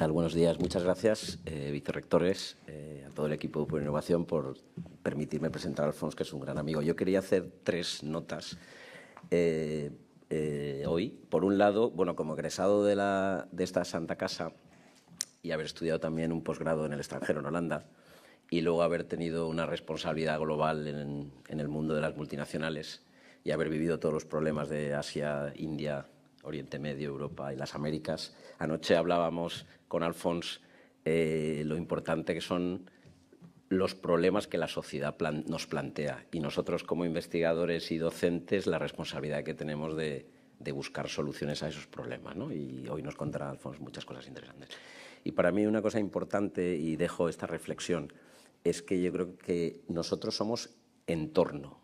tal? Buenos días. Muchas gracias, vicerrectores, a todo el equipo de Innovación por permitirme presentar a Alfons, que es un gran amigo. Yo quería hacer 3 notas hoy. Por un lado, bueno, como egresado de esta Santa Casa y haber estudiado también un posgrado en el extranjero, en Holanda, y luego haber tenido una responsabilidad global en el mundo de las multinacionales y haber vivido todos los problemas de Asia, India, Oriente Medio, Europa y las Américas. Anoche hablábamos con Alfons lo importante que son los problemas que la sociedad nos plantea y nosotros como investigadores y docentes la responsabilidad que tenemos de buscar soluciones a esos problemas, ¿no? Y hoy nos contará Alfons muchas cosas interesantes. Y para mí una cosa importante, y dejo esta reflexión, es que yo creo que nosotros somos entorno,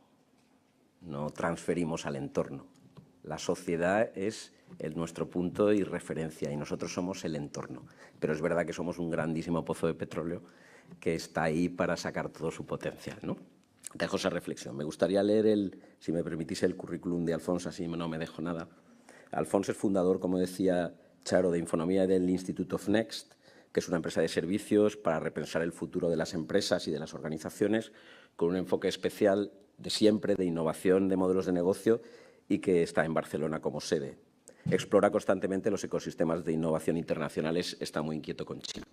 no transferimos al entorno. La sociedad es nuestro punto y referencia y nosotros somos el entorno. Pero es verdad que somos un grandísimo pozo de petróleo que está ahí para sacar todo su potencial, ¿no? Dejo esa reflexión. Me gustaría leer, si me permitís, el currículum de Alfons, así no me dejo nada. Alfons es fundador, como decía Charo, de Infonomía del Institute of Next, que es una empresa de servicios para repensar el futuro de las empresas y de las organizaciones, con un enfoque especial de siempre de innovación de modelos de negocio y que está en Barcelona como sede. Explora constantemente los ecosistemas de innovación internacionales, está muy inquieto con China.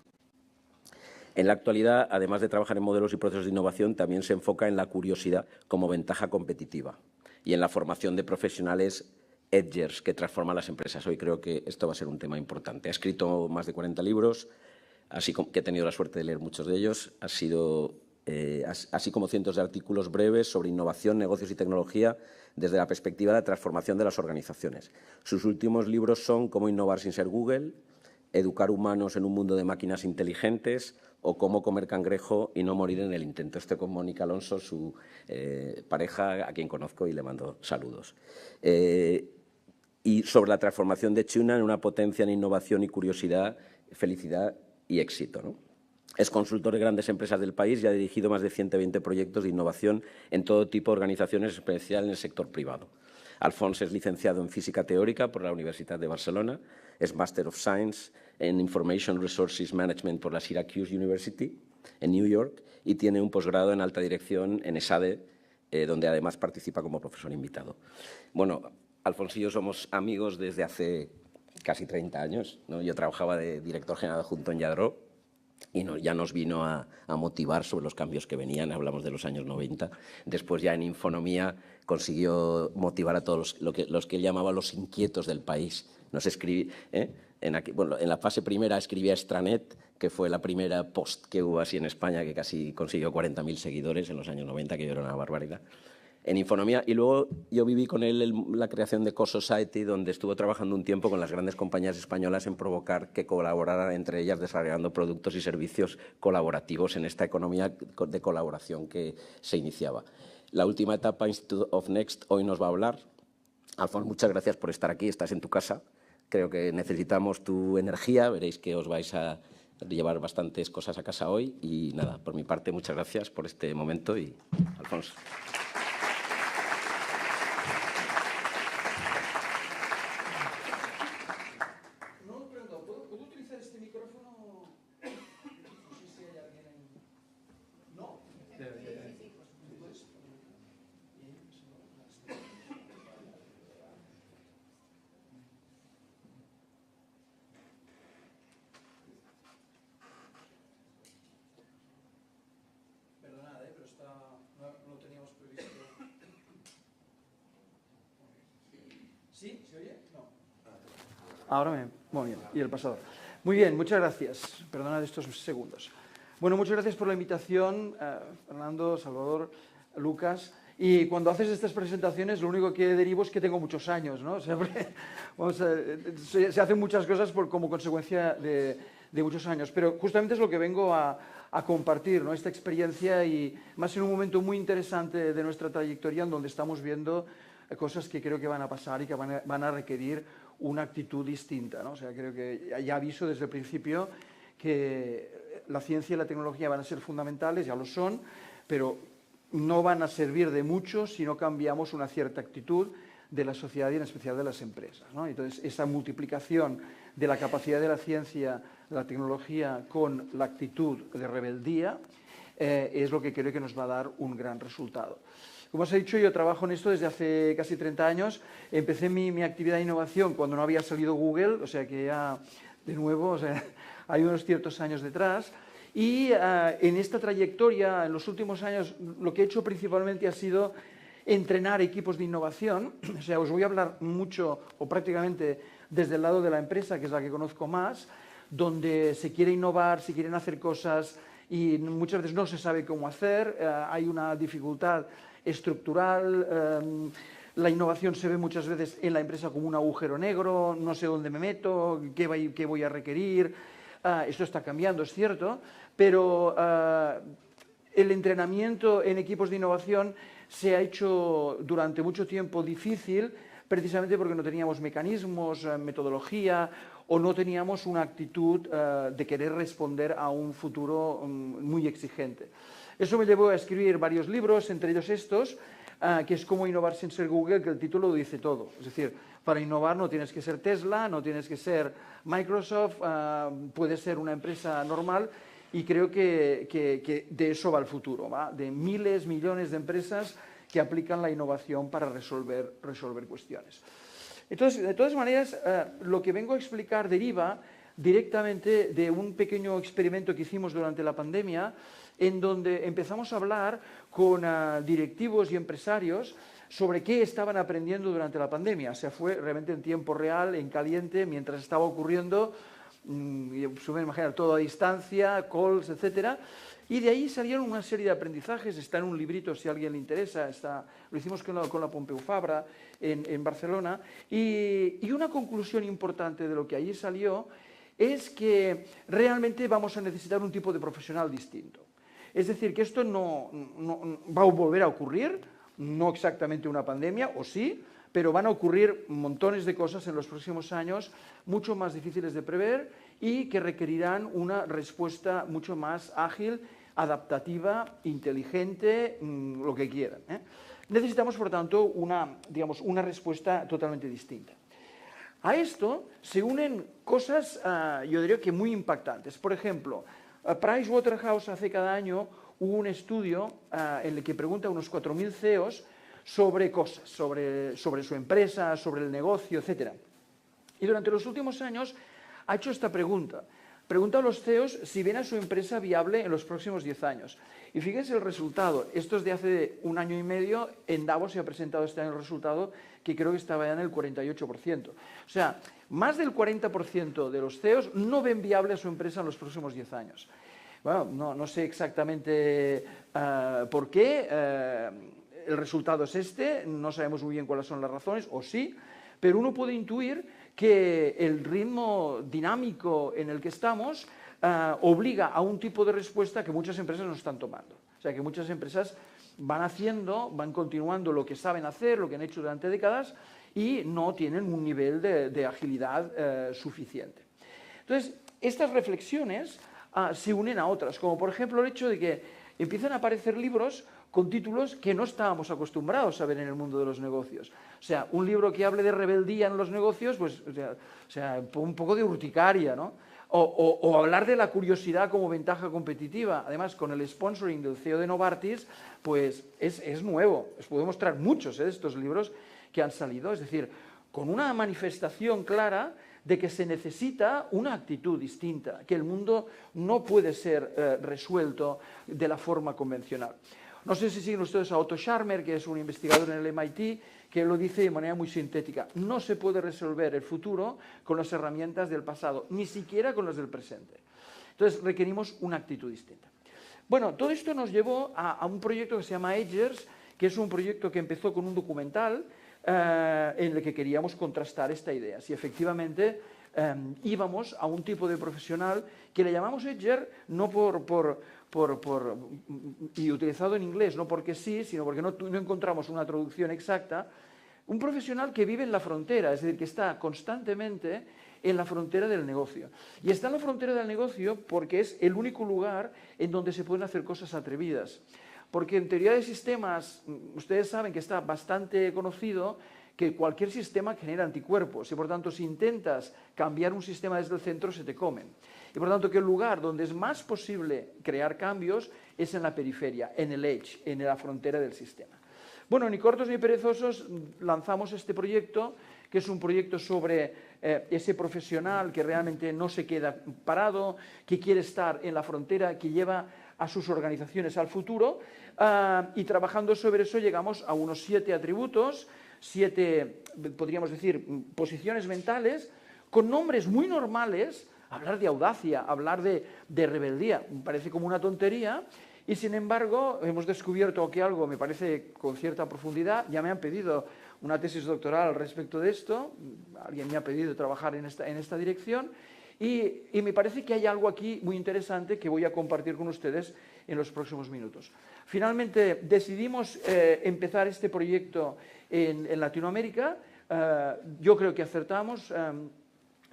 En la actualidad, además de trabajar en modelos y procesos de innovación, también se enfoca en la curiosidad como ventaja competitiva y en la formación de profesionales edgers que transforman las empresas. Hoy creo que esto va a ser un tema importante. Ha escrito más de 40 libros, así que he tenido la suerte de leer muchos de ellos. Así como cientos de artículos breves sobre innovación, negocios y tecnología desde la perspectiva de la transformación de las organizaciones. Sus últimos libros son Cómo innovar sin ser Google, Educar humanos en un mundo de máquinas inteligentes o Cómo comer cangrejo y no morir en el intento. Estoy con Mónica Alonso, su pareja, a quien conozco y le mando saludos. Y sobre la transformación de China en una potencia en innovación y curiosidad, felicidad y éxito, ¿no? Es consultor de grandes empresas del país y ha dirigido más de 120 proyectos de innovación en todo tipo de organizaciones, en especial en el sector privado. Alfons es licenciado en Física Teórica por la Universidad de Barcelona, es Master of Science en Information Resources Management por la Syracuse University en New York y tiene un posgrado en Alta Dirección en ESADE, donde además participa como profesor invitado. Bueno, Alfons y yo somos amigos desde hace casi 30 años, ¿no? Yo trabajaba de director general adjunto en Yadro y ya nos vino a motivar sobre los cambios que venían, hablamos de los años 90. Después ya en Infonomía consiguió motivar a todos los que él llamaba los inquietos del país. Nos escribí, en la fase primera escribía Extranet, que fue la primera post que hubo así en España, que casi consiguió 40.000 seguidores en los años 90, que era una barbaridad. En Infonomía, y luego yo viví con él la creación de Co-Society, donde estuvo trabajando un tiempo con las grandes compañías españolas en provocar que colaboraran entre ellas desarrollando productos y servicios colaborativos en esta economía de colaboración que se iniciaba. La última etapa, Institute of Next, hoy nos va a hablar. Alfons, muchas gracias por estar aquí, estás en tu casa. Creo que necesitamos tu energía, veréis que os vais a llevar bastantes cosas a casa hoy. Y nada, por mi parte, muchas gracias por este momento y Alfons. ¿Sí? ¿Se oye? No. Ahora muy bien. Y el pasado. Muy bien, muchas gracias. Perdonad estos segundos. Bueno, muchas gracias por la invitación, Fernando, Salvador, Lucas. Y cuando haces estas presentaciones, lo único que derivo es que tengo muchos años, ¿no? Siempre, se hacen muchas cosas como consecuencia de muchos años. Pero justamente es lo que vengo a compartir, ¿no? Esta experiencia y más en un momento muy interesante de nuestra trayectoria en donde estamos viendo cosas que creo que van a pasar y que van a requerir una actitud distinta, ¿no? O sea, creo que ya aviso desde el principio que la ciencia y la tecnología van a ser fundamentales, ya lo son, pero no van a servir de mucho si no cambiamos una cierta actitud de la sociedad y en especial de las empresas, ¿no? Entonces, esa multiplicación de la capacidad de la ciencia, de la tecnología con la actitud de rebeldía es lo que creo que nos va a dar un gran resultado. Como os he dicho, yo trabajo en esto desde hace casi 30 años. Empecé mi actividad de innovación cuando no había salido Google, o sea que ya, de nuevo, o sea, hay unos ciertos años detrás. Y en esta trayectoria, en los últimos años, lo que he hecho principalmente ha sido entrenar equipos de innovación. O sea, os voy a hablar mucho, o prácticamente, desde el lado de la empresa, que es la que conozco más, donde se quiere innovar, se quieren hacer cosas y muchas veces no se sabe cómo hacer, hay una dificultad estructural, la innovación se ve muchas veces en la empresa como un agujero negro, no sé dónde me meto, qué voy a requerir. Esto está cambiando, es cierto, pero el entrenamiento en equipos de innovación se ha hecho durante mucho tiempo difícil, precisamente porque no teníamos mecanismos, metodología, o no teníamos una actitud de querer responder a un futuro muy exigente. Eso me llevó a escribir varios libros, entre ellos estos, que es Cómo innovar sin ser Google, que el título lo dice todo. Es decir, para innovar no tienes que ser Tesla, no tienes que ser Microsoft, puedes ser una empresa normal, y creo que de eso va el futuro, ¿va? De miles, millones de empresas que aplican la innovación para resolver cuestiones. Entonces, de todas maneras, lo que vengo a explicar deriva directamente de un pequeño experimento que hicimos durante la pandemia, en donde empezamos a hablar con directivos y empresarios sobre qué estaban aprendiendo durante la pandemia. O sea, fue realmente en tiempo real, en caliente, mientras estaba ocurriendo, se pueden imaginar todo a distancia, calls, etcétera. Y de ahí salieron una serie de aprendizajes, está en un librito si a alguien le interesa, lo hicimos con la Pompeu Fabra en Barcelona, y una conclusión importante de lo que allí salió es que realmente vamos a necesitar un tipo de profesional distinto. Es decir, que esto no va a volver a ocurrir, no exactamente una pandemia, o sí, pero van a ocurrir montones de cosas en los próximos años, mucho más difíciles de prever y que requerirán una respuesta mucho más ágil, adaptativa, inteligente, lo que quieran, ¿eh? Necesitamos, por tanto, una respuesta totalmente distinta. A esto se unen cosas, yo diría que muy impactantes. Por ejemplo, Pricewaterhouse hace cada año un estudio en el que pregunta a unos 4.000 CEOs sobre cosas, sobre su empresa, sobre el negocio, etc. Y durante los últimos años ha hecho esta pregunta. Pregunta a los CEOs si ven a su empresa viable en los próximos 10 años. Y fíjense el resultado. Esto es de hace un año y medio. En Davos se ha presentado este año el resultado, que creo que estaba ya en el 48%. O sea, más del 40% de los CEOs no ven viable a su empresa en los próximos 10 años. Bueno, no sé exactamente por qué. El resultado es este. No sabemos muy bien cuáles son las razones, o sí, pero uno puede intuir que el ritmo dinámico en el que estamos obliga a un tipo de respuesta que muchas empresas no están tomando. O sea, que muchas empresas van continuando lo que saben hacer, lo que han hecho durante décadas, y no tienen un nivel de agilidad suficiente. Entonces, estas reflexiones se unen a otras, como por ejemplo el hecho de que empiezan a aparecer libros con títulos que no estábamos acostumbrados a ver en el mundo de los negocios. O sea, un libro que hable de rebeldía en los negocios, pues, o sea un poco de urticaria, ¿no? O hablar de la curiosidad como ventaja competitiva. Además, con el sponsoring del CEO de Novartis, pues es nuevo. Os puedo mostrar muchos de estos libros que han salido. Es decir, con una manifestación clara de que se necesita una actitud distinta, que el mundo no puede ser resuelto de la forma convencional. No sé si siguen ustedes a Otto Scharmer, que es un investigador en el MIT, que lo dice de manera muy sintética. No se puede resolver el futuro con las herramientas del pasado, ni siquiera con las del presente. Entonces, requerimos una actitud distinta. Bueno, todo esto nos llevó a un proyecto que se llama Edgers, que es un proyecto que empezó con un documental en el que queríamos contrastar esta idea. Si efectivamente íbamos a un tipo de profesional que le llamamos Edger, no y utilizado en inglés, no porque sí, sino porque no encontramos una traducción exacta, un profesional que vive en la frontera, es decir, que está constantemente en la frontera del negocio. Y está en la frontera del negocio porque es el único lugar en donde se pueden hacer cosas atrevidas. porque en teoría de sistemas, ustedes saben que está bastante conocido que cualquier sistema genera anticuerpos y por tanto si intentas cambiar un sistema desde el centro se te comen. Y por tanto que el lugar donde es más posible crear cambios es en la periferia, en el edge, en la frontera del sistema. Bueno, ni cortos ni perezosos lanzamos este proyecto, que es un proyecto sobre ese profesional que realmente no se queda parado, que quiere estar en la frontera, que lleva a sus organizaciones al futuro, y trabajando sobre eso llegamos a unos 7 atributos, 7, podríamos decir, posiciones mentales, con nombres muy normales. Hablar de audacia, hablar de rebeldía, me parece como una tontería, y sin embargo hemos descubierto que algo me parece con cierta profundidad. Ya me han pedido una tesis doctoral al respecto de esto, alguien me ha pedido trabajar en esta dirección, y me parece que hay algo aquí muy interesante que voy a compartir con ustedes en los próximos minutos. Finalmente decidimos empezar este proyecto en Latinoamérica. Yo creo que acertamos,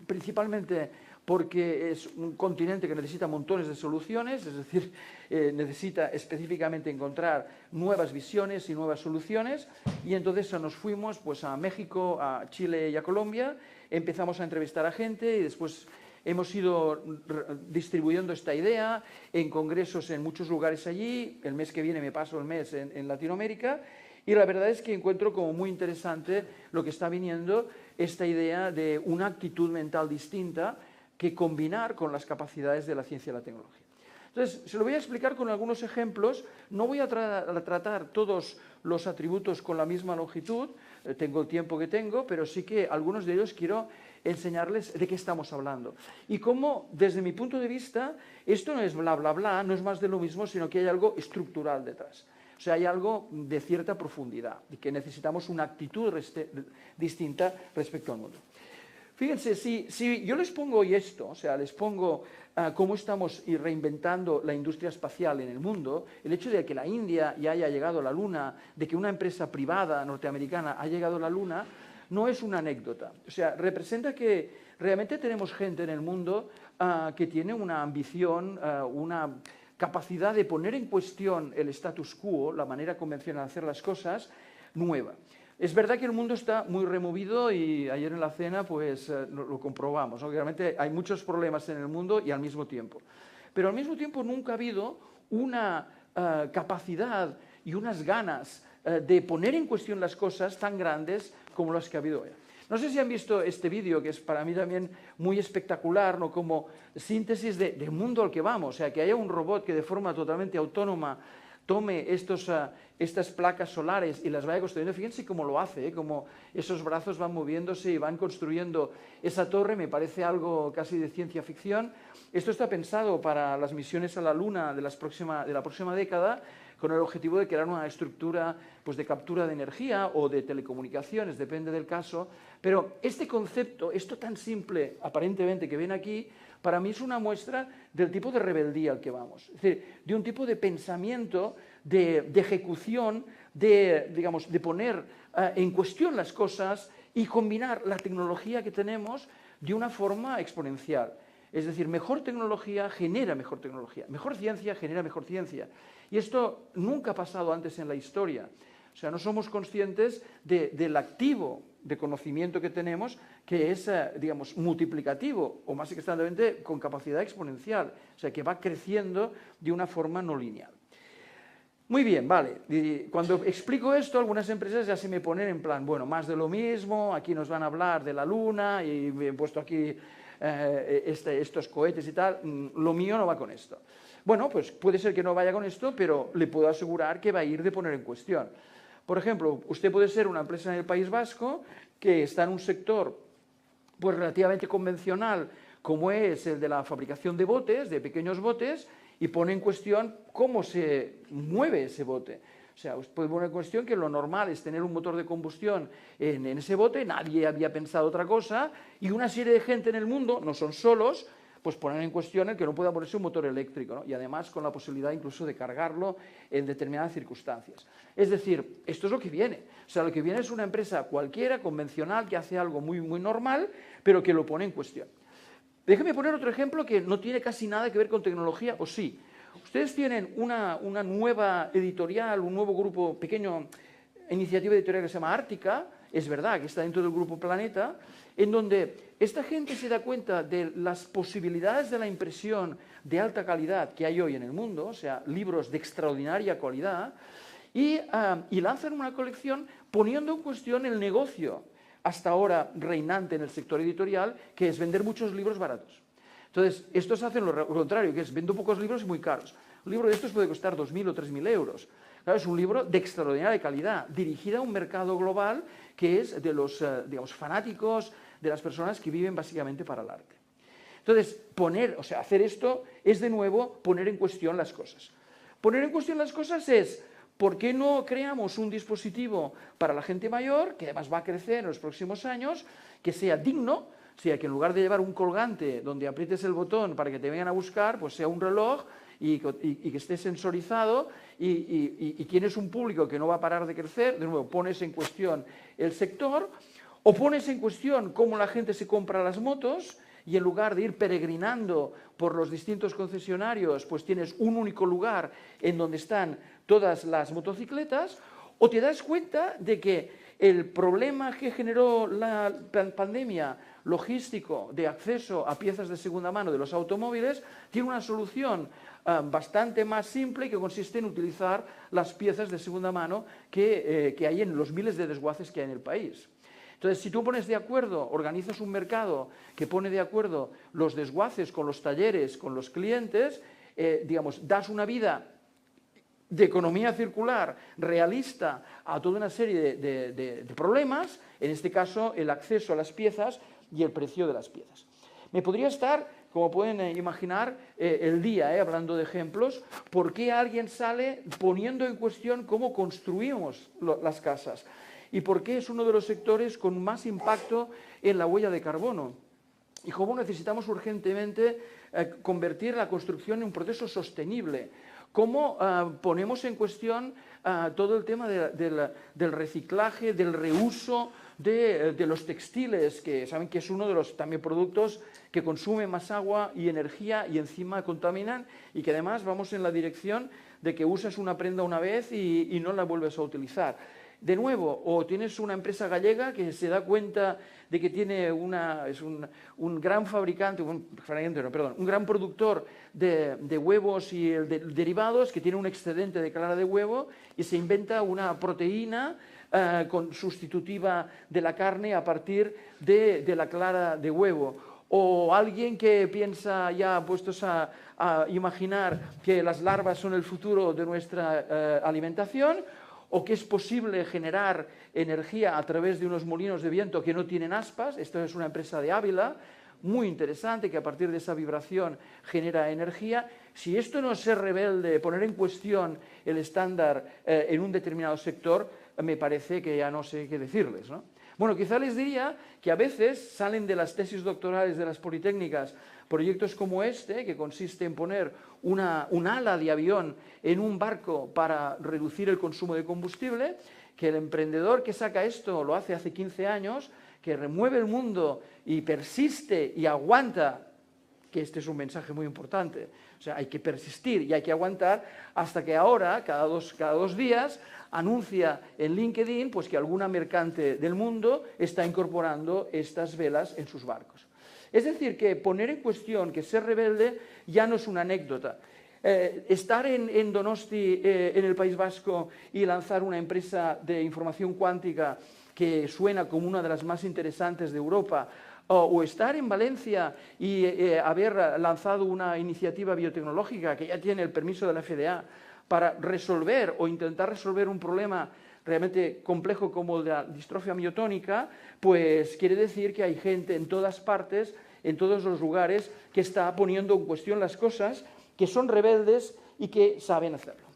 principalmente porque es un continente que necesita montones de soluciones, es decir, necesita específicamente encontrar nuevas visiones y nuevas soluciones, y entonces nos fuimos pues, a México, a Chile y a Colombia, empezamos a entrevistar a gente y después hemos ido distribuyendo esta idea en congresos en muchos lugares allí. El mes que viene me paso el mes en Latinoamérica, y la verdad es que encuentro como muy interesante lo que está viniendo, esta idea de una actitud mental distinta que combinar con las capacidades de la ciencia y la tecnología. Entonces, se lo voy a explicar con algunos ejemplos. No voy a tratar todos los atributos con la misma longitud, tengo el tiempo que tengo, pero sí que algunos de ellos quiero enseñarles de qué estamos hablando. Y cómo, desde mi punto de vista, esto no es bla, bla, bla, no es más de lo mismo, sino que hay algo estructural detrás. O sea, hay algo de cierta profundidad y que necesitamos una actitud distinta respecto al mundo. Fíjense, si yo les pongo hoy esto, o sea, les pongo cómo estamos reinventando la industria espacial en el mundo, el hecho de que la India ya haya llegado a la Luna, de que una empresa privada norteamericana ha llegado a la Luna, no es una anécdota. O sea, representa que realmente tenemos gente en el mundo que tiene una ambición, una capacidad de poner en cuestión el status quo, la manera convencional de hacer las cosas, nueva. Es verdad que el mundo está muy removido y ayer en la cena pues lo comprobamos, ¿no? Realmente hay muchos problemas en el mundo y al mismo tiempo. Pero al mismo tiempo nunca ha habido una capacidad y unas ganas de poner en cuestión las cosas tan grandes como las que ha habido hoy. No sé si han visto este vídeo, que es para mí también muy espectacular, ¿no? Como síntesis del mundo al que vamos. O sea, que haya un robot que de forma totalmente autónoma tome estas placas solares y las vaya construyendo. Fíjense cómo lo hace, como esos brazos van moviéndose y van construyendo esa torre. Me parece algo casi de ciencia ficción. Esto está pensado para las misiones a la Luna de la próxima década, con el objetivo de crear una estructura pues, de captura de energía o de telecomunicaciones, depende del caso. Pero este concepto, esto tan simple aparentemente que ven aquí, para mí es una muestra del tipo de rebeldía al que vamos. Es decir, de un tipo de pensamiento, de ejecución, digamos, de poner en cuestión las cosas y combinar la tecnología que tenemos de una forma exponencial. Es decir, mejor tecnología genera mejor tecnología, mejor ciencia genera mejor ciencia. Y esto nunca ha pasado antes en la historia. O sea, no somos conscientes del activo de conocimiento que tenemos, que es, digamos, multiplicativo, o más exactamente con capacidad exponencial. O sea, que va creciendo de una forma no lineal. Muy bien, vale. Y cuando explico esto, algunas empresas ya se me ponen en plan, bueno, más de lo mismo, aquí nos van a hablar de la Luna, y me he puesto aquí estos cohetes y tal, lo mío no va con esto. Bueno, pues puede ser que no vaya con esto, pero le puedo asegurar que va a ir de poner en cuestión. Por ejemplo, usted puede ser una empresa en el País Vasco que está en un sector pues, relativamente convencional, como es el de la fabricación de botes, de pequeños botes, y pone en cuestión cómo se mueve ese bote. O sea, usted puede poner en cuestión que lo normal es tener un motor de combustión en ese bote, nadie había pensado otra cosa, y una serie de gente en el mundo, no son solos, pues poner en cuestión el que no pueda ponerse un motor eléctrico, ¿no? Y además con la posibilidad incluso de cargarlo en determinadas circunstancias. Es decir, esto es lo que viene. O sea, lo que viene es una empresa cualquiera, convencional, que hace algo muy, muy normal, pero que lo pone en cuestión. Déjeme poner otro ejemplo que no tiene casi nada que ver con tecnología, o sí. Ustedes tienen una nueva editorial, un nuevo grupo, pequeño iniciativa editorial que se llama Ártica, es verdad que está dentro del Grupo Planeta, en donde esta gente se da cuenta de las posibilidades de la impresión de alta calidad que hay hoy en el mundo, o sea, libros de extraordinaria calidad, y lanzan una colección poniendo en cuestión el negocio hasta ahora reinante en el sector editorial, que es vender muchos libros baratos. Entonces, estos hacen lo contrario, que es vendo pocos libros y muy caros. Un libro de estos puede costar 2.000 o 3.000 euros. Claro, es un libro de extraordinaria calidad, dirigido a un mercado global que es de los, digamos, fanáticos, de las personas que viven básicamente para el arte. Entonces, hacer esto es de nuevo poner en cuestión las cosas. Poner en cuestión las cosas es, ¿por qué no creamos un dispositivo para la gente mayor, que además va a crecer en los próximos años, que sea digno, o sea, que en lugar de llevar un colgante donde aprietes el botón para que te vengan a buscar, pues sea un reloj y que esté sensorizado y tienes un público que no va a parar de crecer? De nuevo, pones en cuestión el sector, o pones en cuestión cómo la gente se compra las motos y en lugar de ir peregrinando por los distintos concesionarios, pues tienes un único lugar en donde están todas las motocicletas, o te das cuenta de que el problema que generó la pandemia logístico de acceso a piezas de segunda mano de los automóviles tiene una solución bastante más simple, que consiste en utilizar las piezas de segunda mano que hay en los miles de desguaces que hay en el país. Entonces, si tú pones de acuerdo, organizas un mercado que pone de acuerdo los desguaces con los talleres, con los clientes, digamos, das una vida de economía circular realista a toda una serie de problemas, en este caso el acceso a las piezas y el precio de las piezas. Me podría estar, como pueden imaginar, el día hablando de ejemplos, por qué alguien sale poniendo en cuestión cómo construimos las casas y por qué es uno de los sectores con más impacto en la huella de carbono y cómo necesitamos urgentemente convertir la construcción en un proceso sostenible. Cómo ponemos en cuestión todo el tema del reciclaje, del reuso de los textiles, que saben que es uno de los también productos que consume más agua y energía y encima contaminan, y que además vamos en la dirección de que usas una prenda una vez y no la vuelves a utilizar. De nuevo, o tienes una empresa gallega que se da cuenta de que tiene es un gran fabricante, un gran productor de huevos y derivados, que tiene un excedente de clara de huevo y se inventa una proteína sustitutiva de la carne a partir de la clara de huevo. O alguien que piensa, ya puestos a imaginar que las larvas son el futuro de nuestra alimentación, o que es posible generar energía a través de unos molinos de viento que no tienen aspas. Esto es una empresa de Ávila, muy interesante, que a partir de esa vibración genera energía. Si esto no es ser rebelde, poner en cuestión el estándar en un determinado sector, me parece que ya no sé qué decirles, ¿no? Bueno, quizá les diría que a veces salen de las tesis doctorales de las politécnicas proyectos como este, que consiste en poner un ala de avión en un barco para reducir el consumo de combustible, que el emprendedor que saca esto lo hace 15 años, que remueve el mundo y persiste y aguanta, que este es un mensaje muy importante, o sea, hay que persistir y hay que aguantar hasta que ahora, cada dos días, anuncia en LinkedIn pues, que alguna mercante del mundo está incorporando estas velas en sus barcos. Es decir, que poner en cuestión que ser rebelde ya no es una anécdota. Estar en Donosti, en el País Vasco, y lanzar una empresa de información cuántica que suena como una de las más interesantes de Europa, o estar en Valencia y haber lanzado una iniciativa biotecnológica que ya tiene el permiso de la FDA para resolver o intentar resolver un problema realmente complejo como el de la distrofia miotónica, pues quiere decir que hay gente en todas partes, en todos los lugares, que está poniendo en cuestión las cosas, que son rebeldes y que saben hacerlo.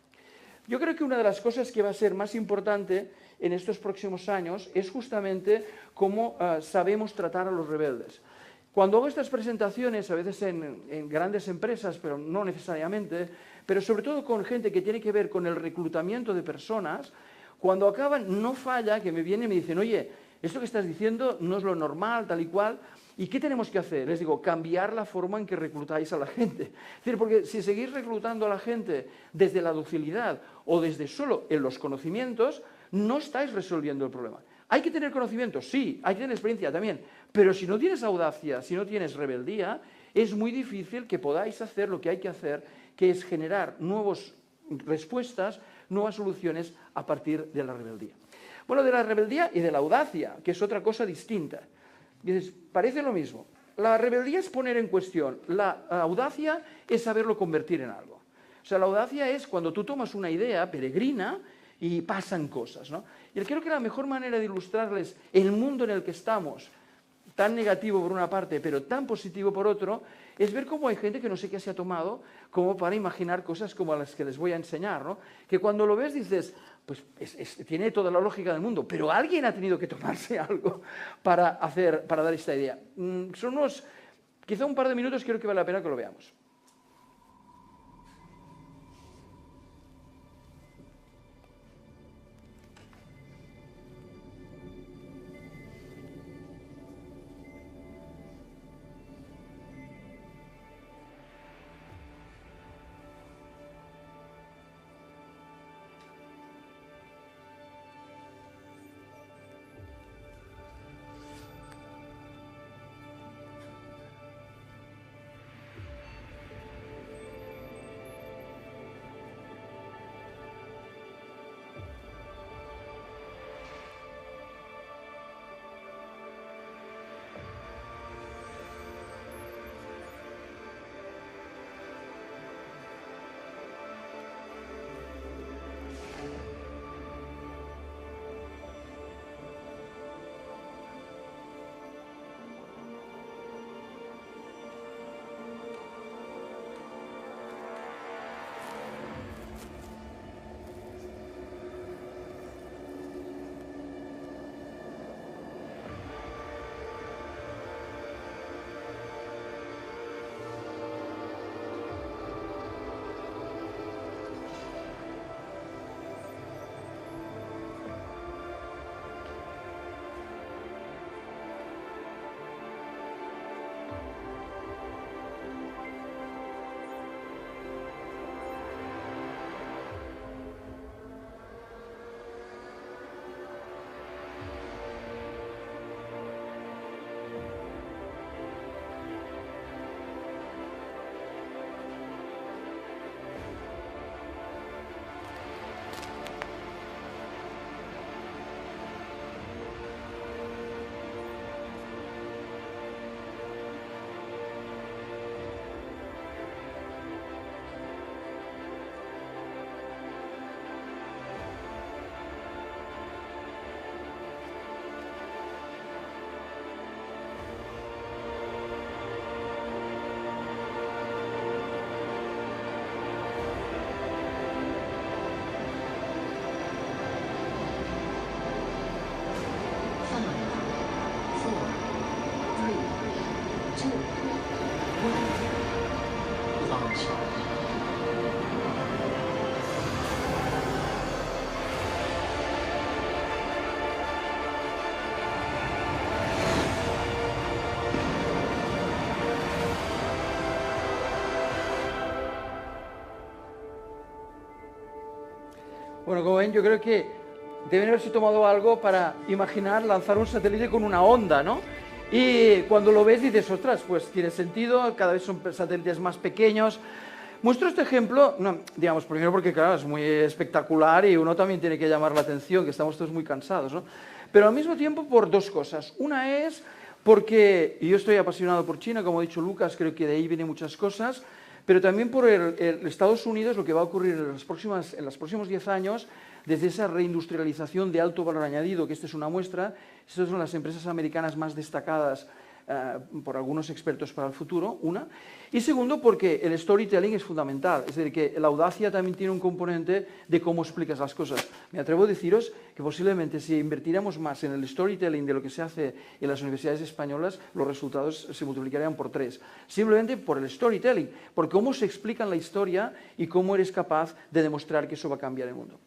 Yo creo que una de las cosas que va a ser más importante en estos próximos años es justamente cómo sabemos tratar a los rebeldes. Cuando hago estas presentaciones, a veces en grandes empresas, pero no necesariamente, pero sobre todo con gente que tiene que ver con el reclutamiento de personas, cuando acaban, no falla que me vienen y me dicen, oye, esto que estás diciendo no es lo normal, tal y cual. ¿Y qué tenemos que hacer? Les digo, cambiar la forma en que reclutáis a la gente. Es decir, porque si seguís reclutando a la gente desde la docilidad o desde solo en los conocimientos, no estáis resolviendo el problema. ¿Hay que tener conocimientos? Sí. ¿Hay que tener experiencia? También. Pero si no tienes audacia, si no tienes rebeldía, es muy difícil que podáis hacer lo que hay que hacer, que es generar nuevas respuestas, nuevas soluciones a partir de la rebeldía. Bueno, de la rebeldía y de la audacia, que es otra cosa distinta. Dices, parece lo mismo. La rebeldía es poner en cuestión, la audacia es saberlo convertir en algo. O sea, la audacia es cuando tú tomas una idea peregrina y pasan cosas, ¿no? Y creo que la mejor manera de ilustrarles el mundo en el que estamos, tan negativo por una parte, pero tan positivo por otro, es ver cómo hay gente que no sé qué se ha tomado como para imaginar cosas como las que les voy a enseñar, ¿no? Que cuando lo ves dices, pues tiene toda la lógica del mundo, pero alguien ha tenido que tomarse algo para dar esta idea. Son quizá un par de minutos, creo que vale la pena que lo veamos. Bueno, como ven, yo creo que deben haberse tomado algo para imaginar lanzar un satélite con una onda, ¿no? Y cuando lo ves dices, ostras, pues tiene sentido, cada vez son satélites más pequeños. Muestro este ejemplo, no, digamos, primero porque, claro, es muy espectacular y uno también tiene que llamar la atención, que estamos todos muy cansados, ¿no? Pero al mismo tiempo por dos cosas. Una es porque yo estoy apasionado por China, como ha dicho Lucas, creo que de ahí vienen muchas cosas, pero también por el Estados Unidos, lo que va a ocurrir en los próximos 10 años, desde esa reindustrialización de alto valor añadido, que esta es una muestra, estas son las empresas americanas más destacadas por algunos expertos para el futuro, una. Y segundo, porque el storytelling es fundamental, es decir, que la audacia también tiene un componente de cómo explicas las cosas. Me atrevo a deciros que posiblemente si invertiéramos más en el storytelling de lo que se hace en las universidades españolas, los resultados se multiplicarían por 3. Simplemente por el storytelling, por cómo se explica la historia y cómo eres capaz de demostrar que eso va a cambiar el mundo.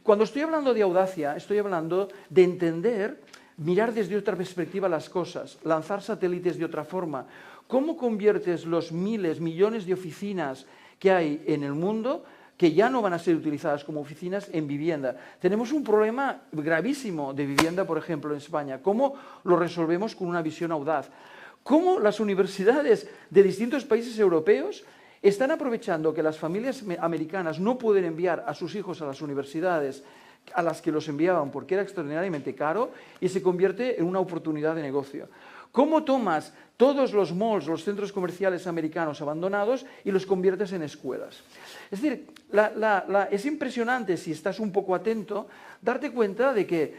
Cuando estoy hablando de audacia, estoy hablando de entender mirar desde otra perspectiva las cosas, lanzar satélites de otra forma. ¿Cómo conviertes los miles, millones de oficinas que hay en el mundo, que ya no van a ser utilizadas como oficinas, en vivienda? Tenemos un problema gravísimo de vivienda, por ejemplo, en España. ¿Cómo lo resolvemos con una visión audaz? ¿Cómo las universidades de distintos países europeos están aprovechando que las familias americanas no pueden enviar a sus hijos a las universidades a las que los enviaban porque era extraordinariamente caro, y se convierte en una oportunidad de negocio? ¿Cómo tomas todos los malls, los centros comerciales americanos abandonados y los conviertes en escuelas? Es decir, es impresionante, si estás un poco atento, darte cuenta de que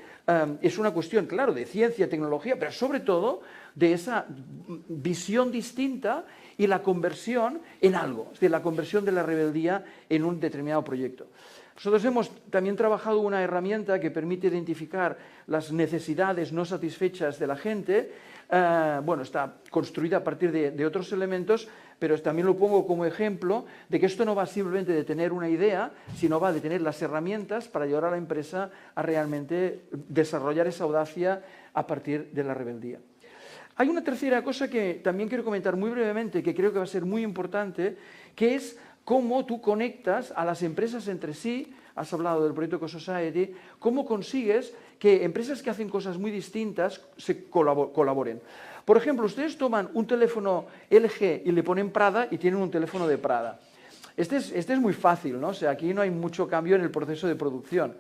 es una cuestión, claro, de ciencia, tecnología, pero sobre todo de esa visión distinta y la conversión en algo, es decir, la conversión de la rebeldía en un determinado proyecto. Nosotros hemos también trabajado una herramienta que permite identificar las necesidades no satisfechas de la gente. Bueno, está construida a partir de otros elementos, pero también lo pongo como ejemplo de que esto no va simplemente de tener una idea, sino va de tener las herramientas para ayudar a la empresa a realmente desarrollar esa audacia a partir de la rebeldía. Hay una tercera cosa que también quiero comentar muy brevemente, que creo que va a ser muy importante, que es cómo tú conectas a las empresas entre sí. Has hablado del proyecto Ecosociety, cómo consigues que empresas que hacen cosas muy distintas se colaboren. Por ejemplo, ustedes toman un teléfono LG y le ponen Prada y tienen un teléfono de Prada. Este es muy fácil, ¿no? O sea, aquí no hay mucho cambio en el proceso de producción.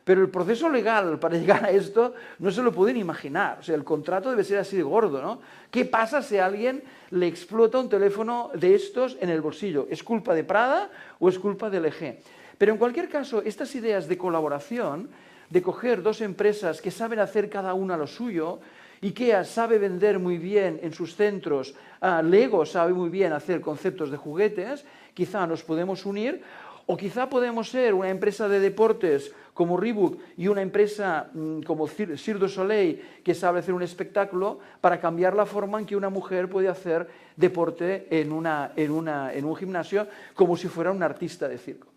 Pero el proceso legal para llegar a esto no se lo pueden imaginar. O sea, el contrato debe ser así de gordo, ¿no? ¿Qué pasa si a alguien le explota un teléfono de estos en el bolsillo? ¿Es culpa de Prada o es culpa de LG? Pero en cualquier caso, estas ideas de colaboración, de coger dos empresas que saben hacer cada una lo suyo, IKEA sabe vender muy bien en sus centros, Lego sabe muy bien hacer conceptos de juguetes, quizá nos podemos unir, o quizá podemos ser una empresa de deportes como Reebok y una empresa como Cirque du Soleil que sabe hacer un espectáculo, para cambiar la forma en que una mujer puede hacer deporte en un gimnasio como si fuera un artista de circo.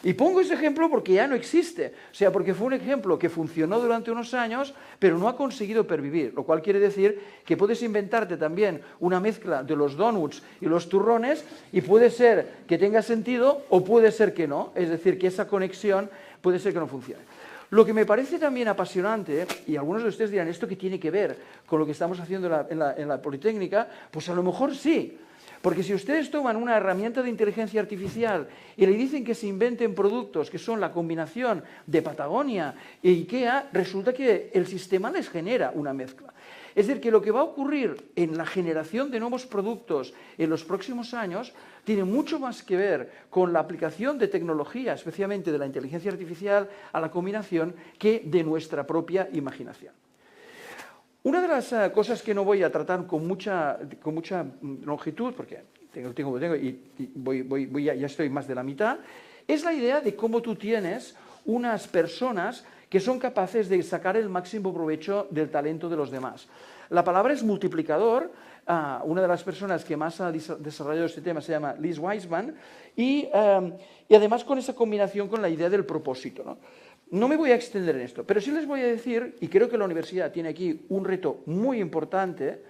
Y pongo ese ejemplo porque ya no existe, o sea, porque fue un ejemplo que funcionó durante unos años, pero no ha conseguido pervivir, lo cual quiere decir que puedes inventarte también una mezcla de los donuts y los turrones, y puede ser que tenga sentido o puede ser que no, es decir, que esa conexión puede ser que no funcione. Lo que me parece también apasionante, y algunos de ustedes dirán, ¿esto qué tiene que ver con lo que estamos haciendo en la Politécnica? Pues a lo mejor sí. Porque si ustedes toman una herramienta de inteligencia artificial y le dicen que se inventen productos que son la combinación de Patagonia e IKEA, resulta que el sistema les genera una mezcla. Es decir, que lo que va a ocurrir en la generación de nuevos productos en los próximos años tiene mucho más que ver con la aplicación de tecnología, especialmente de la inteligencia artificial, a la combinación, que de nuestra propia imaginación. Una de las cosas que no voy a tratar con mucha longitud, porque tengo y ya estoy más de la mitad, es la idea de cómo tú tienes unas personas que son capaces de sacar el máximo provecho del talento de los demás. La palabra es multiplicador. Una de las personas que más ha desarrollado este tema se llama Liz Wiseman, y además con esa combinación con la idea del propósito, ¿no? No me voy a extender en esto, pero sí les voy a decir, y creo que la universidad tiene aquí un reto muy importante,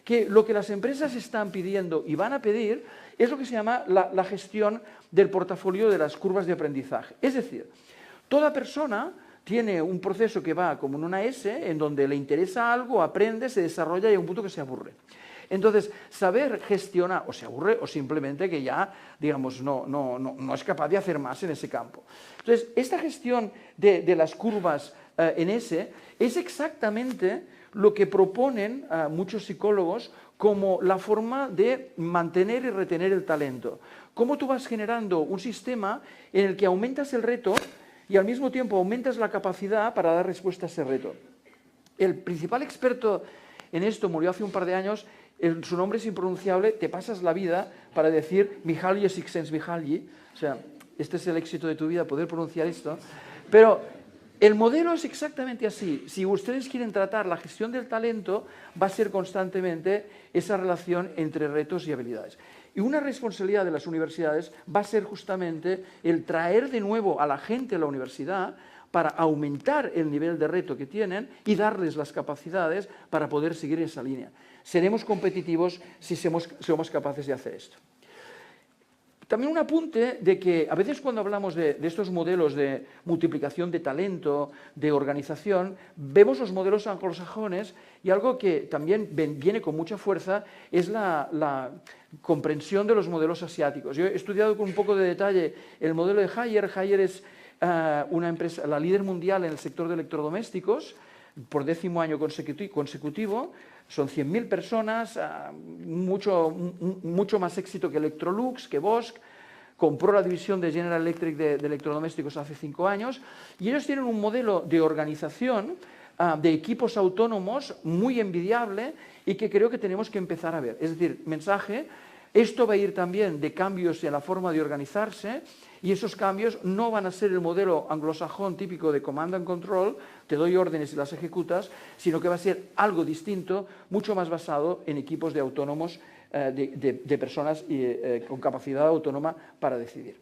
que lo que las empresas están pidiendo y van a pedir es lo que se llama la gestión del portafolio de las curvas de aprendizaje. Es decir, toda persona tiene un proceso que va como en una S, en donde le interesa algo, aprende, se desarrolla y a un punto que se aburre. Entonces, saber gestionar, o se aburre, o simplemente que ya, digamos, no es capaz de hacer más en ese campo. Entonces, esta gestión de las curvas en S es exactamente lo que proponen muchos psicólogos como la forma de mantener y retener el talento. Cómo tú vas generando un sistema en el que aumentas el reto y al mismo tiempo aumentas la capacidad para dar respuesta a ese reto. El principal experto en esto murió hace un par de años. Su nombre es impronunciable, te pasas la vida para decir Mihaly Csikszentmihalyi, o sea, este es el éxito de tu vida, poder pronunciar esto, pero el modelo es exactamente así. Si ustedes quieren tratar la gestión del talento, va a ser constantemente esa relación entre retos y habilidades. Y una responsabilidad de las universidades va a ser justamente el traer de nuevo a la gente a la universidad para aumentar el nivel de reto que tienen y darles las capacidades para poder seguir esa línea. Seremos competitivos si somos capaces de hacer esto. También un apunte de que a veces cuando hablamos de estos modelos de multiplicación de talento, de organización, vemos los modelos anglosajones y algo que también viene con mucha fuerza es la comprensión de los modelos asiáticos. Yo he estudiado con un poco de detalle el modelo de Haier. Haier es una empresa, la líder mundial en el sector de electrodomésticos, por 10º año consecutivo. Son 100.000 personas, mucho más éxito que Electrolux, que Bosch. Compró la división de General Electric de electrodomésticos hace 5 años. Y ellos tienen un modelo de organización de equipos autónomos muy envidiable y que creo que tenemos que empezar a ver. Es decir, mensaje, esto va a ir también de cambios en la forma de organizarse y esos cambios no van a ser el modelo anglosajón típico de command and control, te doy órdenes y las ejecutas, sino que va a ser algo distinto, mucho más basado en equipos de autónomos, de personas con capacidad autónoma para decidir.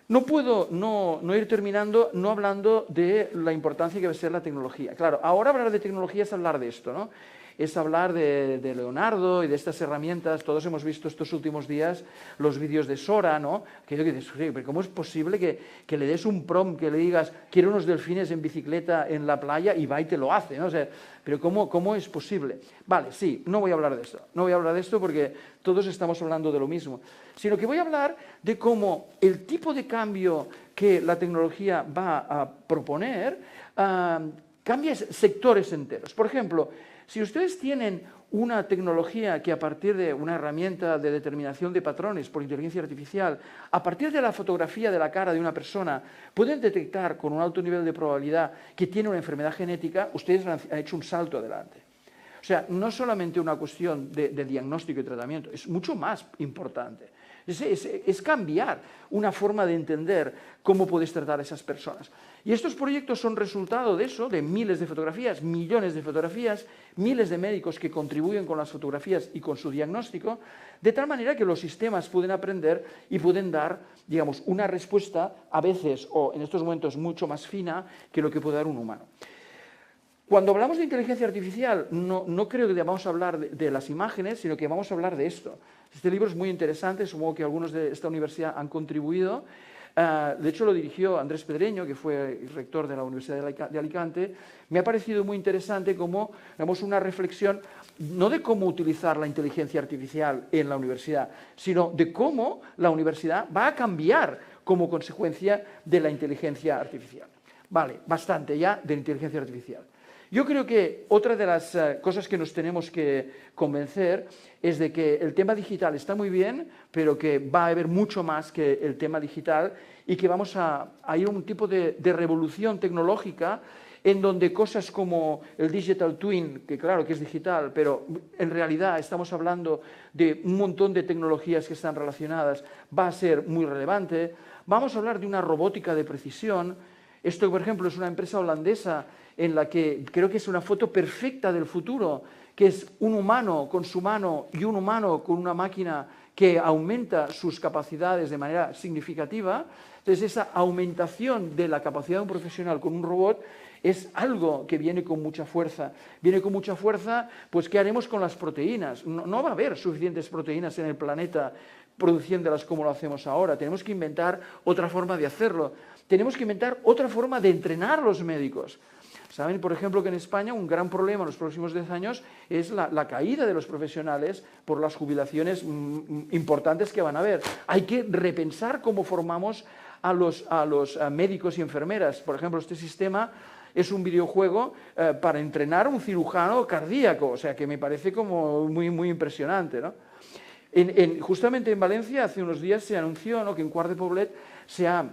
No puedo no ir terminando no hablando de la importancia que va a ser la tecnología. Claro, ahora hablar de tecnología es hablar de esto, ¿no? Es hablar de Leonardo y de estas herramientas. Todos hemos visto estos últimos días los vídeos de Sora, ¿no? Aquello que dices, pero ¿cómo es posible que le des un prompt, que le digas, quiero unos delfines en bicicleta en la playa y va y te lo hace, ¿no? O sea, pero ¿cómo es posible? Vale, sí, no voy a hablar de esto. No voy a hablar de esto porque todos estamos hablando de lo mismo. Sino que voy a hablar de cómo el tipo de cambio que la tecnología va a proponer cambia sectores enteros. Por ejemplo, si ustedes tienen una tecnología que a partir de una herramienta de determinación de patrones por inteligencia artificial, a partir de la fotografía de la cara de una persona, pueden detectar con un alto nivel de probabilidad que tiene una enfermedad genética, ustedes han hecho un salto adelante. O sea, no solamente una cuestión de diagnóstico y tratamiento, es mucho más importante. Es cambiar una forma de entender cómo puedes tratar a esas personas. Y estos proyectos son resultado de eso, de miles de fotografías, millones de fotografías, miles de médicos que contribuyen con las fotografías y con su diagnóstico, de tal manera que los sistemas pueden aprender y pueden dar, digamos, una respuesta a veces, o en estos momentos, mucho más fina que lo que puede dar un humano. Cuando hablamos de inteligencia artificial, no creo que vamos a hablar de las imágenes, sino que vamos a hablar de esto. Este libro es muy interesante, supongo que algunos de esta universidad han contribuido. De hecho, lo dirigió Andrés Pedreño, que fue el rector de la Universidad de Alicante. Me ha parecido muy interesante como, digamos, una reflexión, no de cómo utilizar la inteligencia artificial en la universidad, sino de cómo la universidad va a cambiar como consecuencia de la inteligencia artificial. Vale, bastante ya de la inteligencia artificial. Yo creo que otra de las cosas que nos tenemos que convencer es de que el tema digital está muy bien, pero que va a haber mucho más que el tema digital y que vamos a ir a un tipo de revolución tecnológica en donde cosas como el digital twin, que claro que es digital, pero en realidad estamos hablando de un montón de tecnologías que están relacionadas, va a ser muy relevante. Vamos a hablar de una robótica de precisión. Esto, por ejemplo, es una empresa holandesa en la que creo que es una foto perfecta del futuro, que es un humano con su mano y un humano con una máquina que aumenta sus capacidades de manera significativa. Entonces, esa aumentación de la capacidad de un profesional con un robot es algo que viene con mucha fuerza. Viene con mucha fuerza, pues, ¿qué haremos con las proteínas? No va a haber suficientes proteínas en el planeta produciéndolas como lo hacemos ahora. Tenemos que inventar otra forma de hacerlo. Tenemos que inventar otra forma de entrenar a los médicos. Saben, por ejemplo, que en España un gran problema en los próximos 10 años es la caída de los profesionales por las jubilaciones importantes que van a haber. Hay que repensar cómo formamos a los médicos y enfermeras. Por ejemplo, este sistema es un videojuego para entrenar a un cirujano cardíaco, o sea, que me parece como muy impresionante, ¿no? Justamente en Valencia, hace unos días se anunció, ¿no?, que en Quart de Poblet se ha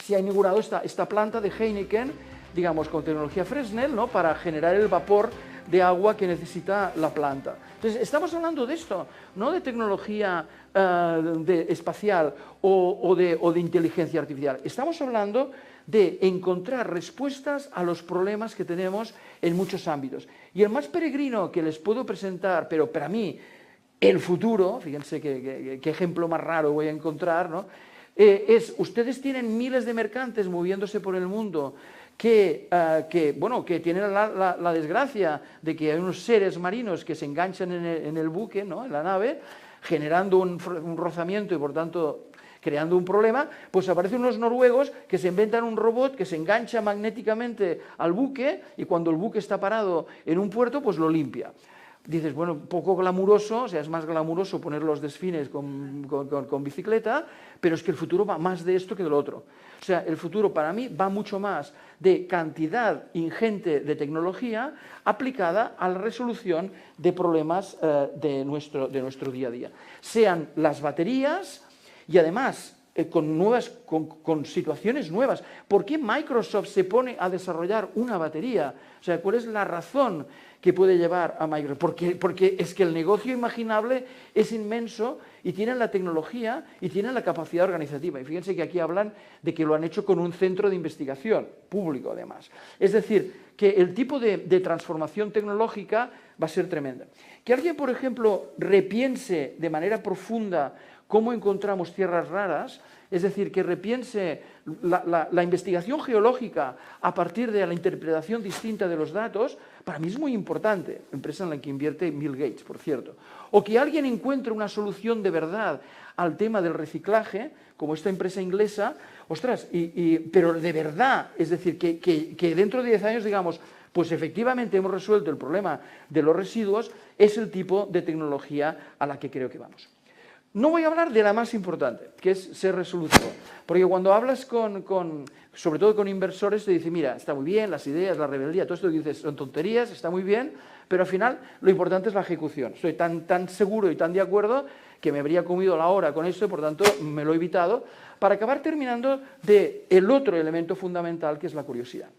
inaugurado esta planta de Heineken, digamos, con tecnología Fresnel, ¿no?, para generar el vapor de agua que necesita la planta. Entonces, estamos hablando de esto, no de tecnología espacial o de inteligencia artificial. Estamos hablando de encontrar respuestas a los problemas que tenemos en muchos ámbitos. Y el más peregrino que les puedo presentar, pero para mí, el futuro, fíjense qué ejemplo más raro voy a encontrar, ¿no?, Ustedes tienen miles de mercantes moviéndose por el mundo que tienen la desgracia de que hay unos seres marinos que se enganchan en el buque, ¿no?, en la nave, generando un rozamiento y, por tanto, creando un problema. Pues aparecen unos noruegos que se inventan un robot que se engancha magnéticamente al buque y cuando el buque está parado en un puerto, pues lo limpia. Dices, bueno, poco glamuroso, o sea, es más glamuroso poner los desfines con bicicleta, pero es que el futuro va más de esto que de lo otro. O sea, el futuro para mí va mucho más de cantidad ingente de tecnología aplicada a la resolución de problemas de nuestro día a día. Sean las baterías y además con situaciones nuevas. ¿Por qué Microsoft se pone a desarrollar una batería? O sea, ¿cuál es la razón que puede llevar a Microsoft? Porque es que el negocio imaginable es inmenso y tienen la tecnología y tienen la capacidad organizativa. Y fíjense que aquí hablan de que lo han hecho con un centro de investigación público, además. Es decir, que el tipo de transformación tecnológica va a ser tremenda. Que alguien, por ejemplo, repiense de manera profunda cómo encontramos tierras raras, es decir, que repiense la investigación geológica a partir de la interpretación distinta de los datos, para mí es muy importante, empresa en la que invierte Bill Gates, por cierto. O que alguien encuentre una solución de verdad al tema del reciclaje, como esta empresa inglesa, ostras, pero de verdad, es decir, que dentro de 10 años digamos, pues efectivamente hemos resuelto el problema de los residuos, es el tipo de tecnología a la que creo que vamos. No voy a hablar de la más importante, que es ser resolutivo, porque cuando hablas sobre todo con inversores, te dicen, mira, está muy bien, las ideas, la rebeldía, todo esto que dices son tonterías, está muy bien, pero al final lo importante es la ejecución. Estoy tan seguro y tan de acuerdo que me habría comido la hora con eso y por tanto me lo he evitado, para acabar terminando del otro elemento fundamental, que es la curiosidad.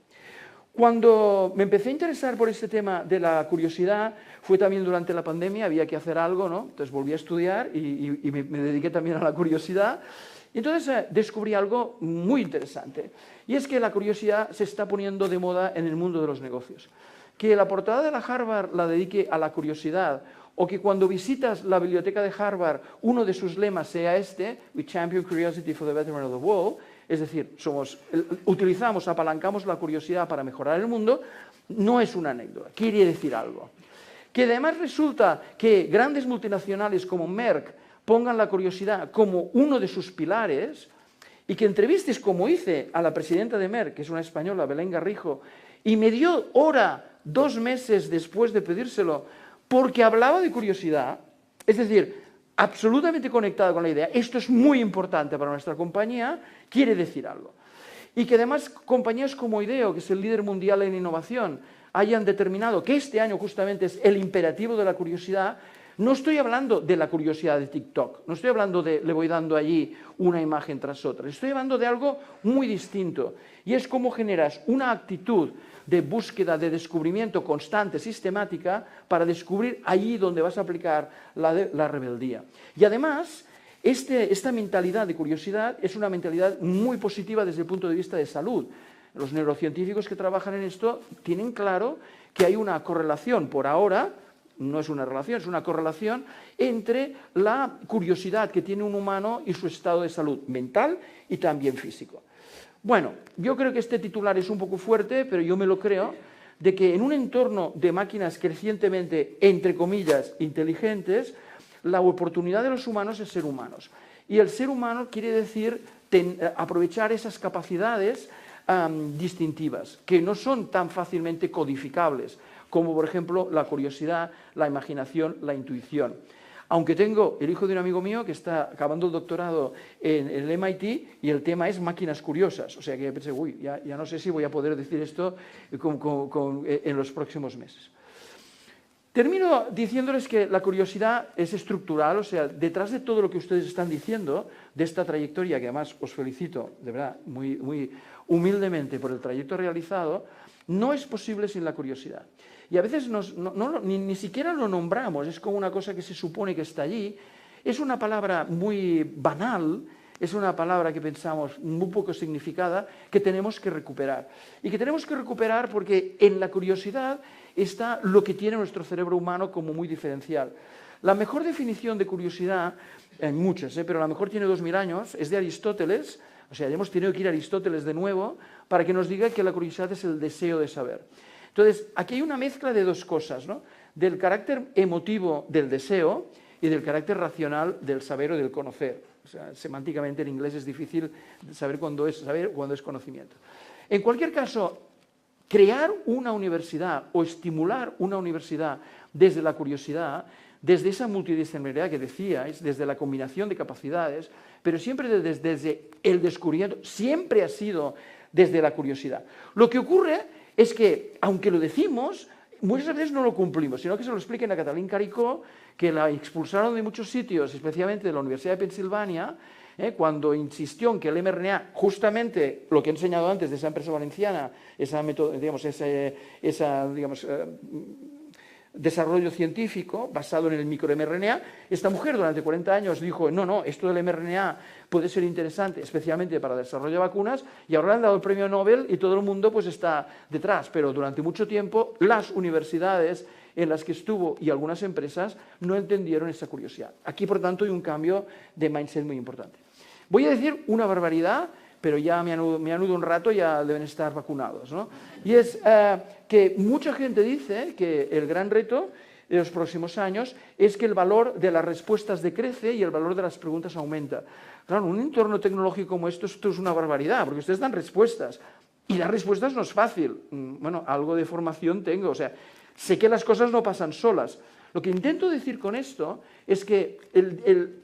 Cuando me empecé a interesar por este tema de la curiosidad, fue también durante la pandemia, había que hacer algo, ¿no? Entonces volví a estudiar y me dediqué también a la curiosidad. Y entonces descubrí algo muy interesante, y es que la curiosidad se está poniendo de moda en el mundo de los negocios. Que la portada de la Harvard la dedique a la curiosidad, o que cuando visitas la biblioteca de Harvard uno de sus lemas sea este, "We champion curiosity for the betterment of the world", es decir, apalancamos la curiosidad para mejorar el mundo, no es una anécdota, quiere decir algo. Que además resulta que grandes multinacionales como Merck pongan la curiosidad como uno de sus pilares y que entrevistes, como hice a la presidenta de Merck, que es una española, Belén Garrijo, y me dio hora 2 meses después de pedírselo porque hablaba de curiosidad, es decir, absolutamente conectada con la idea, esto es muy importante para nuestra compañía, quiere decir algo. Y que además compañías como IDEO, que es el líder mundial en innovación, hayan determinado que este año justamente es el imperativo de la curiosidad. No estoy hablando de la curiosidad de TikTok, no estoy hablando de le voy dando allí una imagen tras otra, estoy hablando de algo muy distinto, y es cómo generas una actitud de búsqueda, de descubrimiento constante, sistemática, para descubrir allí donde vas a aplicar la rebeldía. Y además, esta mentalidad de curiosidad es una mentalidad muy positiva desde el punto de vista de salud. Los neurocientíficos que trabajan en esto tienen claro que hay una correlación, por ahora, no es una relación, es una correlación entre la curiosidad que tiene un humano y su estado de salud mental y también físico. Bueno, yo creo que este titular es un poco fuerte, pero yo me lo creo, de que en un entorno de máquinas crecientemente, entre comillas, inteligentes, la oportunidad de los humanos es ser humanos. Y el ser humano quiere decir aprovechar esas capacidades distintivas, que no son tan fácilmente codificables, como por ejemplo la curiosidad, la imaginación, la intuición. Aunque tengo el hijo de un amigo mío que está acabando el doctorado en el MIT y el tema es máquinas curiosas, o sea que pensé, uy, ya no sé si voy a poder decir esto en los próximos meses. Termino diciéndoles que la curiosidad es estructural, o sea, detrás de todo lo que ustedes están diciendo, de esta trayectoria, que además os felicito, de verdad, muy, muy humildemente por el trayecto realizado, no es posible sin la curiosidad. Y a veces ni siquiera lo nombramos, es como una cosa que se supone que está allí, es una palabra muy banal, es una palabra que pensamos muy poco significada, que tenemos que recuperar. Y que tenemos que recuperar porque en la curiosidad está lo que tiene nuestro cerebro humano como muy diferencial. La mejor definición de curiosidad, hay muchas, pero la mejor tiene 2000 años, es de Aristóteles. O sea, hemos tenido que ir a Aristóteles de nuevo para que nos diga que la curiosidad es el deseo de saber. Entonces, aquí hay una mezcla de dos cosas, ¿no? Del carácter emotivo del deseo y del carácter racional del saber o del conocer. O sea, semánticamente en inglés es difícil saber cuándo es saber o cuándo es conocimiento. En cualquier caso, crear una universidad o estimular una universidad desde la curiosidad, desde esa multidisciplinaridad que decíais, desde la combinación de capacidades, pero siempre desde el descubrimiento, siempre ha sido desde la curiosidad. Lo que ocurre es que, aunque lo decimos, muchas veces no lo cumplimos, sino que se lo expliquen a Kathleen Caricó, que la expulsaron de muchos sitios, especialmente de la Universidad de Pensilvania, cuando insistió en que el mRNA, justamente lo que he enseñado antes de esa empresa valenciana, desarrollo científico basado en el microMRNA, esta mujer durante 40 años dijo, no, esto del mRNA puede ser interesante, especialmente para el desarrollo de vacunas, y ahora le han dado el premio Nobel y todo el mundo pues está detrás, pero durante mucho tiempo las universidades en las que estuvo y algunas empresas no entendieron esa curiosidad. Aquí, por tanto, hay un cambio de mindset muy importante. Voy a decir una barbaridad, pero ya me anudo un rato, ya deben estar vacunados, ¿no? Y es que mucha gente dice que el gran reto de los próximos años es que el valor de las respuestas decrece y el valor de las preguntas aumenta. Claro, en un entorno tecnológico como esto es una barbaridad, porque ustedes dan respuestas, y dar respuestas no es fácil. Bueno, algo de formación tengo, o sea, sé que las cosas no pasan solas. Lo que intento decir con esto es que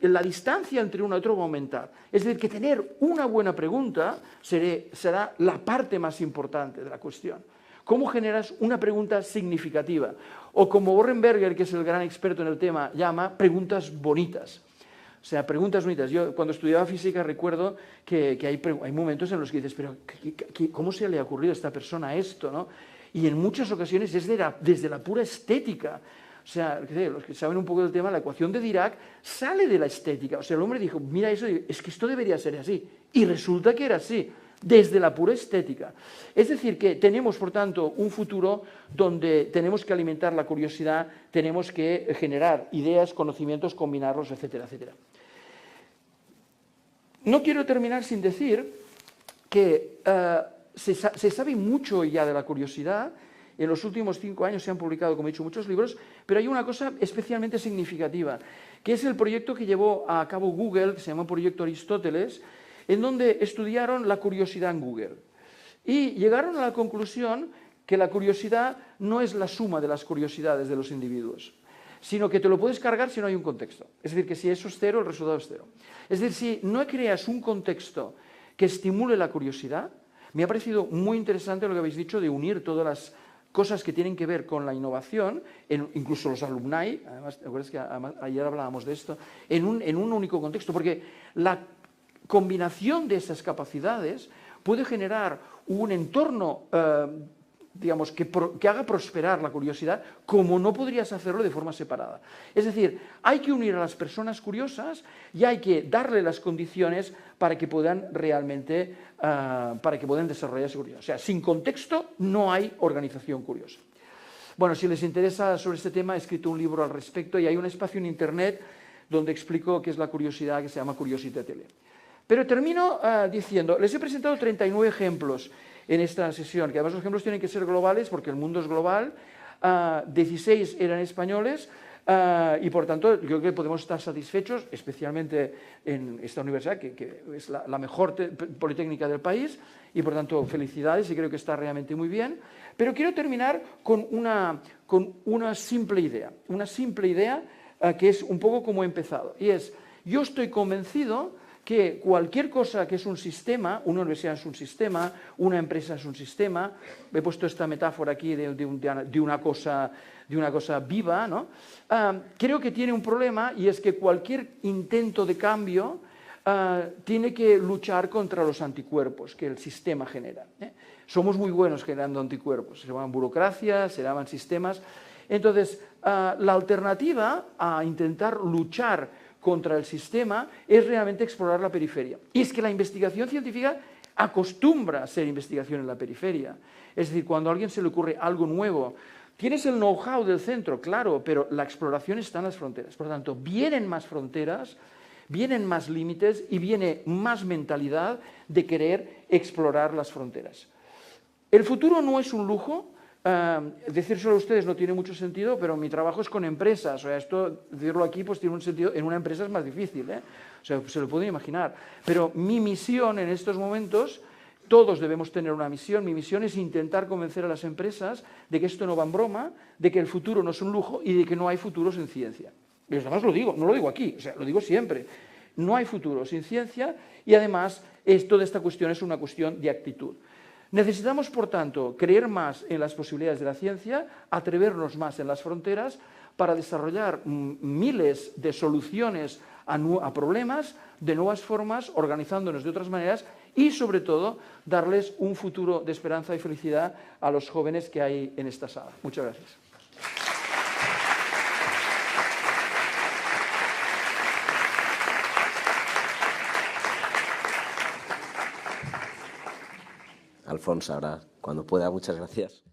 la distancia entre uno y otro va a aumentar. Es decir, que tener una buena pregunta será la parte más importante de la cuestión. ¿Cómo generas una pregunta significativa? O como Borrenberger, que es el gran experto en el tema, llama preguntas bonitas. O sea, preguntas bonitas. Yo cuando estudiaba física recuerdo que hay momentos en los que dices, pero ¿cómo se le ha ocurrido a esta persona esto, ¿no? Y en muchas ocasiones es desde la pura estética. O sea, los que saben un poco del tema, la ecuación de Dirac sale de la estética. O sea, el hombre dijo, mira eso, es que esto debería ser así. Y resulta que era así, desde la pura estética. Es decir, que tenemos, por tanto, un futuro donde tenemos que alimentar la curiosidad, tenemos que generar ideas, conocimientos, combinarlos, etcétera, etcétera. No quiero terminar sin decir que se sabe mucho ya de la curiosidad. En los últimos 5 años se han publicado, como he dicho, muchos libros, pero hay una cosa especialmente significativa, que es el proyecto que llevó a cabo Google, que se llama Proyecto Aristóteles, en donde estudiaron la curiosidad en Google. Y llegaron a la conclusión que la curiosidad no es la suma de las curiosidades de los individuos, sino que te lo puedes cargar si no hay un contexto. Es decir, que si eso es cero, el resultado es cero. Es decir, si no creas un contexto que estimule la curiosidad, me ha parecido muy interesante lo que habéis dicho de unir todas las cosas que tienen que ver con la innovación, incluso los alumni, además, ¿te acuerdas que ayer hablábamos de esto? En un único contexto, porque la combinación de esas capacidades puede generar un entorno, digamos, que haga prosperar la curiosidad, como no podrías hacerlo de forma separada. Es decir, hay que unir a las personas curiosas y hay que darle las condiciones para que puedan realmente, desarrollar su curiosidad. O sea, sin contexto no hay organización curiosa. Bueno, si les interesa sobre este tema, he escrito un libro al respecto y hay un espacio en Internet donde explico qué es la curiosidad, que se llama Curiosité Télé. Pero termino diciendo, les he presentado 39 ejemplos en esta sesión, que además los ejemplos tienen que ser globales porque el mundo es global, 16 eran españoles y por tanto yo creo que podemos estar satisfechos, especialmente en esta universidad que es la mejor politécnica del país y por tanto felicidades y creo que está realmente muy bien, pero quiero terminar con una simple idea que es un poco como he empezado y es, yo estoy convencido que cualquier cosa que es un sistema, una universidad es un sistema, una empresa es un sistema, he puesto esta metáfora aquí de una cosa viva, ¿no? Creo que tiene un problema y es que cualquier intento de cambio tiene que luchar contra los anticuerpos que el sistema genera. Somos muy buenos generando anticuerpos, se llaman burocracias, se llaman sistemas. Entonces, la alternativa a intentar luchar contra el sistema es realmente explorar la periferia. Y es que la investigación científica acostumbra a ser investigación en la periferia. Es decir, cuando a alguien se le ocurre algo nuevo, Tienes el know-how del centro, claro, pero la exploración está en las fronteras. Por lo tanto, vienen más fronteras, vienen más límites y viene más mentalidad de querer explorar las fronteras. El futuro no es un lujo. Decírselo a ustedes no tiene mucho sentido, pero mi trabajo es con empresas. O sea, esto, decirlo aquí, pues tiene un sentido. En una empresa es más difícil, ¿eh? O sea, se lo pueden imaginar. Pero mi misión en estos momentos, todos debemos tener una misión. Mi misión es intentar convencer a las empresas de que esto no va en broma, de que el futuro no es un lujo y de que no hay futuro sin ciencia. Y además lo digo, no lo digo aquí, o sea, lo digo siempre. No hay futuro sin ciencia y además toda esta cuestión es una cuestión de actitud. Necesitamos, por tanto, creer más en las posibilidades de la ciencia, atrevernos más en las fronteras para desarrollar miles de soluciones a problemas, de nuevas formas, organizándonos de otras maneras y, sobre todo, darles un futuro de esperanza y felicidad a los jóvenes que hay en esta sala. Muchas gracias. Alfonso, ahora, cuando pueda, muchas gracias.